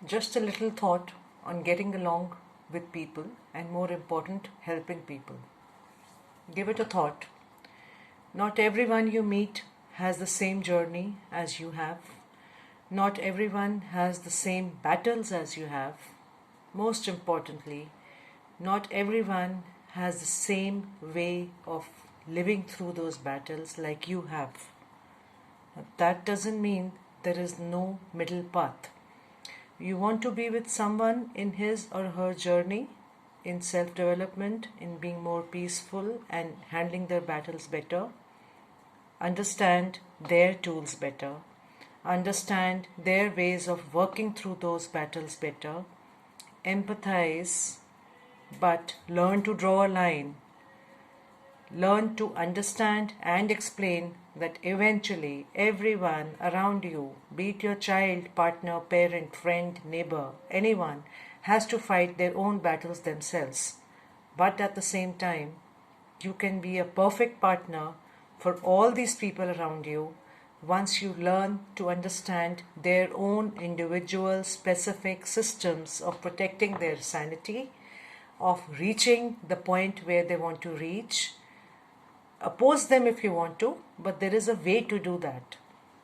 Just a little thought on getting along with people and, more important, helping people. Give it a thought. Not everyone you meet has the same journey as you have. Not everyone has the same battles as you have. Most importantly, not everyone has the same way of living through those battles like you have. That doesn't mean there is no middle path. You want to be with someone in his or her journey, in self development, in being more peaceful and handling their battles better. Understand their tools better. Understand their ways of working through those battles better. Empathize, but learn to draw a line. Learn to understand and explain that eventually everyone around you, be it your child, partner, parent, friend, neighbor, anyone, has to fight their own battles themselves. But at the same time, you can be a perfect partner for all these people around you once you learn to understand their own individual specific systems of protecting their sanity, of reaching the point where they want to reach. Oppose them if you want to, but there is a way to do that.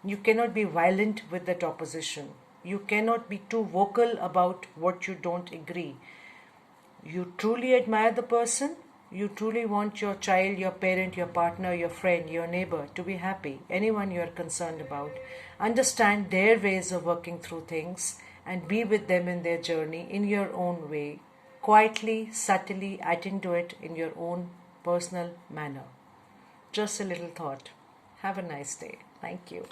You cannot be violent with that opposition. You cannot be too vocal about what you don't agree. You truly admire the person. You truly want your child, your parent, your partner, your friend, your neighbor to be happy. Anyone you are concerned about. Understand their ways of working through things and be with them in their journey in your own way. Quietly, subtly attend to it in your own personal manner. Just a little thought. Have a nice day. Thank you.